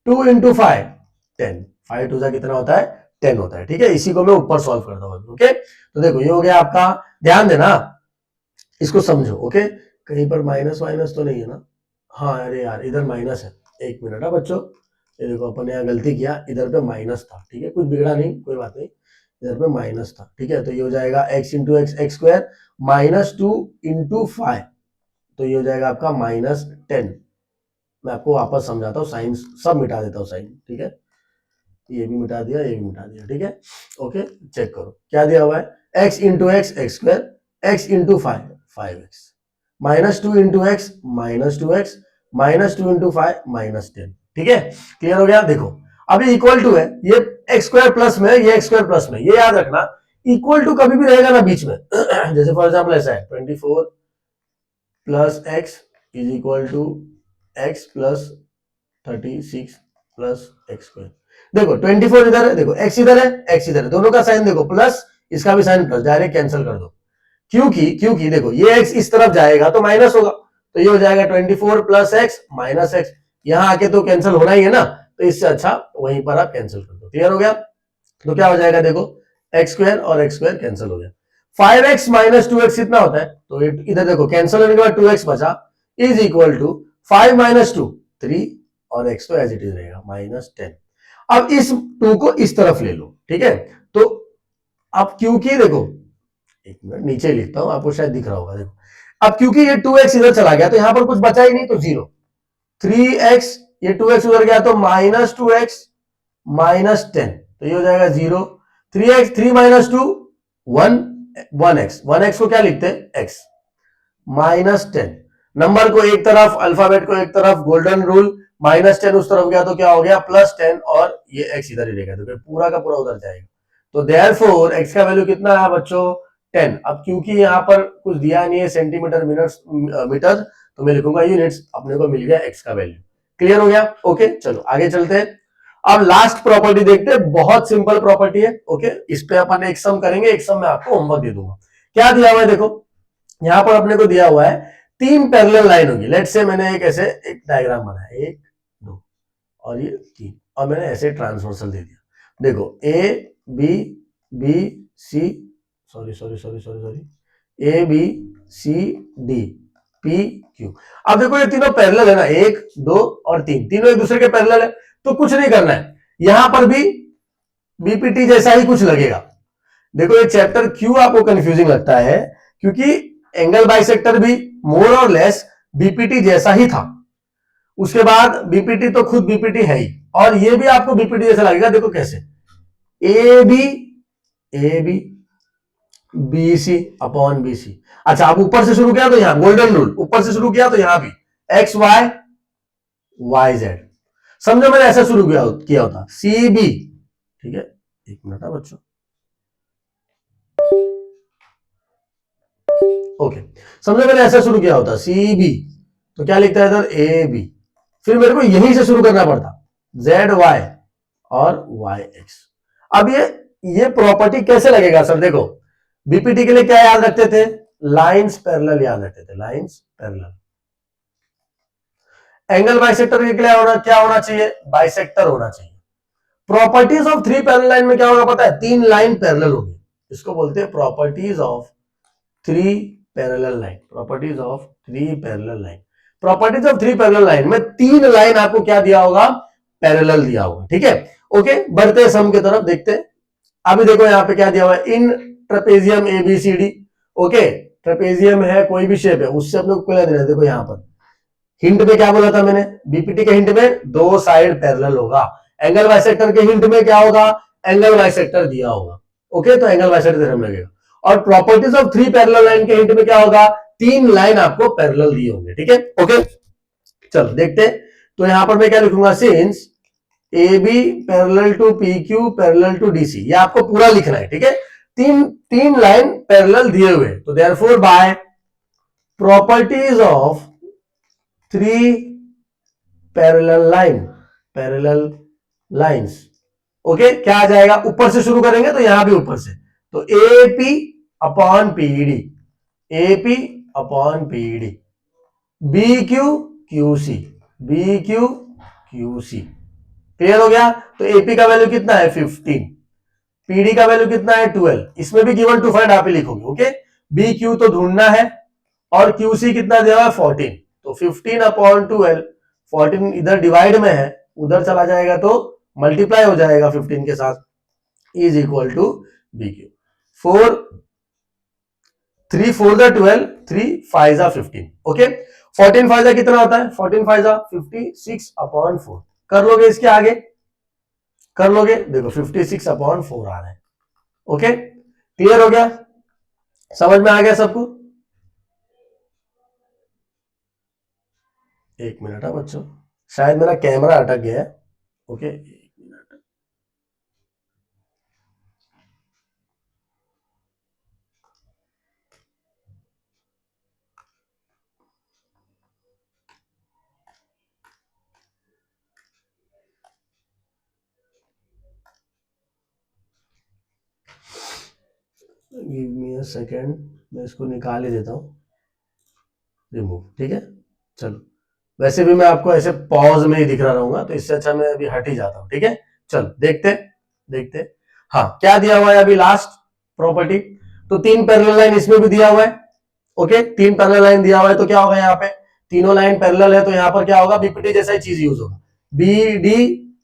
2 into five 10, 5 two जा कितना होता है? 10 होता है। ठीक है, इसी को मैं ऊपर सॉल्व करता हूं। ओके, तो देखो ये हो गया आपका, ध्यान देना इसको समझो। ओके, कहीं पर माइनस वाइनस तो नहीं है ना? हाँ अरे यार इधर माइनस है, एक मिनट। है बच्चों, ये देखो अपन यहाँ गलती किया, इधर पे माइनस था। ठीक है, कुछ बिगड़ा नहीं, कोई बात नहीं, इधर पे माइनस था। ठीक है, तो ये हो जाएगा x into X X square minus 2 into five, तो ये हो जाएगा आपका -10। मैं आपको वापस समझाता हूँ, साइन सब मिटा देता हूँ साइन। ठीक है, ये भी मिटा दिया, ये भी मिटा दिया। ठीक है, ओके, चेक करो क्या दिया हुआ है, x into X X square, x into five 5x, -2 into X -2x, -2 into five -10। ठीक है, क्लियर हो गया? देखो अभी इक्वल टू है, ये एक्स स्क्वायर प्लस में, ये एक्स स्क्वायर प्लस में, ये याद रखना इक्वल टू कभी भी रहेगा ना बीच में। जैसे फॉर एग्जाम्पल ऐसा है 24 plus X is equal to X plus 36 plus X square. देखो 24 इधर है, देखो x इधर है, x इधर है, दोनों का साइन देखो प्लस, इसका भी साइन प्लस, डायरेक्ट कैंसिल कर दो। क्योंकि देखो ये x इस तरफ जाएगा तो माइनस होगा, तो ये हो जाएगा 24 प्लस एक्स माइनस एक्स, यहां आके तो कैंसिल होना ही है ना, तो इससे अच्छा वहीं पर आप कैंसिल कर दो। क्लियर हो गया? तो क्या हो जाएगा? देखो एक्स स्क्वायर और एक्स स्क्वायर कैंसिल हो गया, 5x माइनस 2x कितना होता है? तो इधर देखो कैंसिल होने के बाद 2x बचा, इज इक्वल टू 5 माइनस 2 3, और x तो एज इट इज रहेगा -10। अब इस 2 को इस तरफ ले लो। ठीक है, तो अब क्योंकि देखो, एक मिनट नीचे लिखता हूं, आपको शायद दिख रहा होगा। देखो अब क्योंकि ये 2x इधर चला गया तो यहां पर कुछ बचा ही नहीं, तो 0, 3x, ये 2x उधर गया तो -2x -10, तो ये हो जाएगा 0, 3x 3 माइनस 2 1, 1x को क्या लिखते हैं? x, -10। नंबर को एक तरफ, अल्फाबेट को एक तरफ, गोल्डन रूल, -10 उस तरफ गया तो क्या हो गया? +10, और ये x इधर ही रहेगा, तो पूरा का पूरा उधर जाएगा। तो देयरफॉर x का वैल्यू कितना है बच्चों? 10। अब क्योंकि यहां पर कुछ दिया नहीं है सेंटीमीटर मीटर, तो मैं लिखूंगा यूनिट्स, अपने को मिल गया x का वैल्यू। क्लियर हो गया? ओके, चलो आगे चलते हैं। अब लास्ट प्रॉपर्टी देखते हैं, बहुत सिंपल प्रॉपर्टी है। ओके, इस पे अपन एक सम करेंगे, एक सम मैं आपको होमवर्क दे दूंगा। क्या दिया हुआ है? देखो यहां पर अपने को दिया हुआ है 3 पैरेलल लाइन होगी। लेट्स से मैंने एक ऐसे एक डायग्राम बनाया, 1 2, और ये 3, और मैंने ऐसे ट्रांसवर्सल दे दिया। देखो A B B C, sorry sorry sorry sorry sorry, A B C D P Q. अब देखो ये तीनों पैरेलल है ना, 1 2 और 3, तीनों एक दूसरे के पैरेलल है, तो कुछ नहीं करना है, यहां पर भी बीपीटी जैसा ही कुछ लगेगा। देखो ये चैप्टर क्यों आपको कंफ्यूजिंग लगता है, क्योंकि एंगल बाइसेक्टर भी मोर और लेस बीपीटी जैसा ही था। उसके बाद बीपीटी तो खुद बीपीटी है ही, और ये भी आपको बीपीटी जैसा लगेगा। देखो कैसे, A B B C upon B C. अच्छा, अब ऊपर से शुरू किया तो यहां गोल्डन रूल, ऊपर से शुरू किया तो यहां भी एक्स वाई वाई जेड। समझो मैंने ऐसा शुरू किया होता सी बी, ठीक है, एक मिनट है बच्चों, ओके, समझो मैंने ऐसा शुरू किया होता सी बी, तो क्या लिखता है इधर ए बी, फिर मेरे को यहीं से शुरू करना पड़ता जेड वाई और वाई एक्स। अब ये प्रॉपर्टी कैसे लगेगा सर, देखो बीपीटी के लिए क्या याद रखते थे, लाइंस पैरेलल याद रखते थे, लाइंस पैरेलल। एंगल बाइसेक्टर के लिए क्या होना चाहिए, बाइसेक्टर होना चाहिए। प्रॉपर्टीज ऑफ 3 पैरेलल लाइन में क्या होगा पता है, 3 लाइन पैरेलल होगी, इसको बोलते हैं properties of 3 parallel line, properties of 3 parallel line. Properties of 3 parallel line में 3 लाइन आपको क्या दिया होगा, पैरेलल दिया होगा, ठीक है। ओके, बढ़ते हैं सम की तरफ, देखते हैं। अभी देखो यहां पे क्या दिया हुआ है, इन ट्रेपेजियम एबीसीडी, ओके, ट्रेपेजियम है कोई भी शेप है, उससे अपने को देना। देखो यहां पर हिंट में क्या बोला था मैंने, बीपीटी के हिंट में 2 साइड पैरेलल होगा, एंगल बाइसेक्टर के हिंट में क्या होगा, एंगल बाइसेक्टर दिया होगा, ओके, तो एंगल बाइसेक्टर थ्योरम लगेगा। और प्रॉपर्टीज ऑफ 3 पैरेलल लाइन के हिंट में क्या होगा, 3 लाइन आपको पैरेलल दिए होंगे, ठीक है, ओके। चलो देखते हैं, तो यहां पर मैं क्या लिखूंगा, since A B parallel to P Q parallel to DC, ये आपको पूरा लिखना है, ठीक है। तीन लाइन पैरेलल दिए हुए, तो therefore by properties of 3 parallel lines, okay, क्या आ जाएगा, ऊपर से शुरू करेंगे तो यहां भी ऊपर से, तो AP upon PD, AP upon PD, B Q Q C, B Q Q C, clear हो गया। तो एपी का वैल्यू कितना है 15, पीडी का वैल्यू कितना है 12, इसमें भी गिवन टू फाइंड आप ही लिखोगे, ओके। बी क्यू तो ढूंढना है, और क्यूसी कितना दिया हुआ है 14, तो 15 अपॉन 12, 14 इधर डिवाइड में है, उधर चला जाएगा तो मल्टीप्लाई हो जाएगा 15 के साथ, is equal to B Q. 4 3 4 12, 3 5 15, okay. 14 5 कितना होता है, 14 5 56 अपॉन 4, कर लोगे इसके आगे, कर लोगे, देखो 56 अपॉन 4 आ रहा है, ओके, क्लियर हो गया, समझ में आ गया सबको। एक मिनट है बच्चों, शायद मेरा कैमरा अटक गया है, ओके, एक minute. Give me a second, मैं इसको निकाल ही देता हूँ, रिमूव, ठीक है। चलो, वैसे भी मैं आपको ऐसे पॉज में ही दिख रहा रहूंगा, तो इससे अच्छा मैं अभी हट ही जाता हूं, ठीक है। चलो देखते देखते, हाँ क्या दिया हुआ है अभी लास्ट प्रॉपर्टी, तो 3 पैरेलल लाइन इसमें भी दिया हुआ है, ओके, 3 पैरेलल लाइन दिया हुआ है, तो क्या होगा यहाँ पे, तीनों लाइन पैरेलल है, तो यहाँ पर क्या होगा, बीपीटी जैसा ही चीज यूज होगा, B D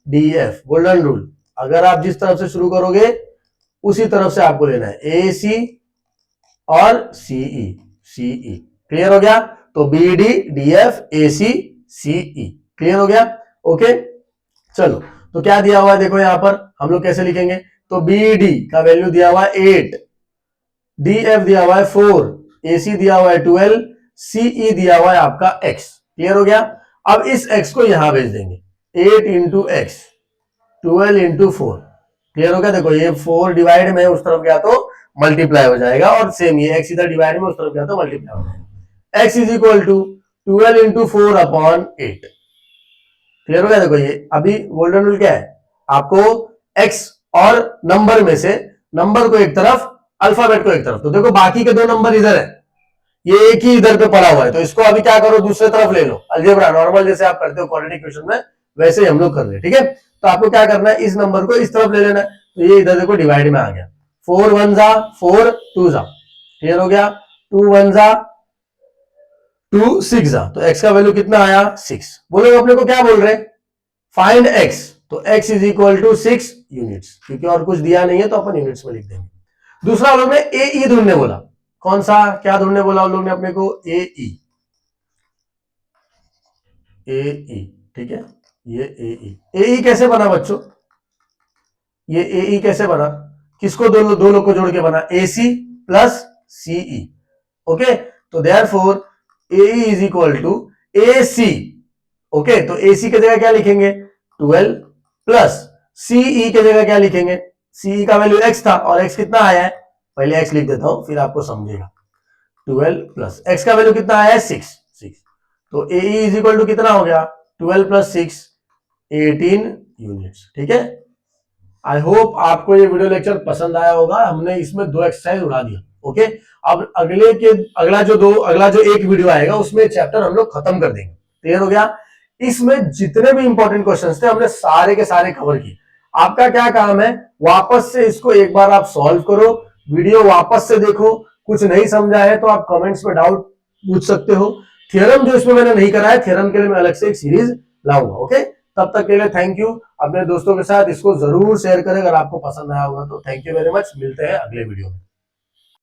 D F, golden rule, अगर आप जिस तरफ से शुरू करोगे उसी तरफ से आपको लेना है, ए सी और सीई, सीई, क्लियर हो गया। तो B D D F A C CE, clear हो गया, ओके। चलो, तो क्या दिया हुआ है देखो यहां पर हम लोग कैसे लिखेंगे, तो बी डी का वैल्यू दिया हुआ है 8, डी एफ दिया हुआ है 4, ए सी दिया हुआ है 12, सीई दिया हुआ है आपका x, क्लियर हो गया। अब इस x को यहां भेज देंगे, 8 इंटू एक्स 12 इंटू 4, क्लियर हो गया। देखो ये 4 डिवाइड में उस तरफ गया तो मल्टीप्लाई हो जाएगा, और सेम ये x इधर डिवाइड में उस तरफ गया तो मल्टीप्लाई हो जाएगा, x is equal to 12 into 4 upon 8, clear हो गया। देखो ये अभी गोल्डन रूल क्या है, आपको x और नंबर में से नंबर को एक तरफ, अल्फाबेट को एक तरफ, तो देखो बाकी के 2 नंबर इधर है, ये एक ही इधर पे पड़ा हुआ है, तो इसको अभी क्या करो, दूसरे तरफ ले लो, अलजेब्रा नॉर्मल जैसे आप करते हो क्वाड्रेटिक इक्वेशन में, वैसे ही हम लोग कर रहे हैं, ठीक है। तो आपको क्या करना है, इस नंबर को इस तरफ ले लेना है, तो ये इधर देखो डिवाइड में आ गया, 4 1 जा 4 2 जा, क्लियर हो गया, 2 1 जा 2 6 जा, तो x का वैल्यू कितना आया 6। बोलो अपने को क्या बोल रहे, फाइंड x, तो x is equal to 6 units, क्योंकि और कुछ दिया नहीं है तो अपन यूनिट्स में लिख देंगे। दूसरा लोग ने ए ई ढूंढने बोला, कौन सा क्या ढूंढने बोला उन लोग ने अपने को, ए ई, ए ई, ठीक है, ये ए ई, ए ई कैसे बना बच्चों, ये ए ई कैसे बना, किसको दो लोग को जोड़ के बना, A C plus CE, okay, तो therefore A E is equal to A C, okay, तो ए सी की जगह क्या लिखेंगे 12 प्लस सीई की जगह क्या लिखेंगे, सीई का वैल्यू x था और x कितना आया है, पहले x लिख देता हूं फिर आपको समझेगा, 12 प्लस x का वैल्यू कितना आया है 6, तो ए इज इक्वल टू कितना हो गया 12 प्लस 6 18 यूनिट्स, ठीक है। आई होप आपको ये वीडियो लेक्चर पसंद आया होगा, हमने इसमें 2 एक्सरसाइज उड़ा दिया, ओके। अब अगला जो एक वीडियो आएगा उसमें चैप्टर हम लोग खत्म कर देंगे, क्लियर हो गया। इसमें जितने भी इंपॉर्टेंट क्वेश्चंस थे हमने सारे के सारे कवर किए। आपका क्या काम है, वापस से इसको एक बार आप सॉल्व करो, वीडियो वापस से देखो, कुछ नहीं समझा है तो आप कमेंट्स में डाउट पूछ सकते हो। थ्योरम जो इसमें मैंने नहीं करा है, थ्योरम के लिए मैं अलग से एक सीरीज लाऊंगा, ओके। तब तक के लिए थैंक यू, अपने दोस्तों के साथ इसको जरूर शेयर करें, अगर आपको पसंद आया होगा तो। थैंक यू वेरी मच, मिलते हैं अगले वीडियो में।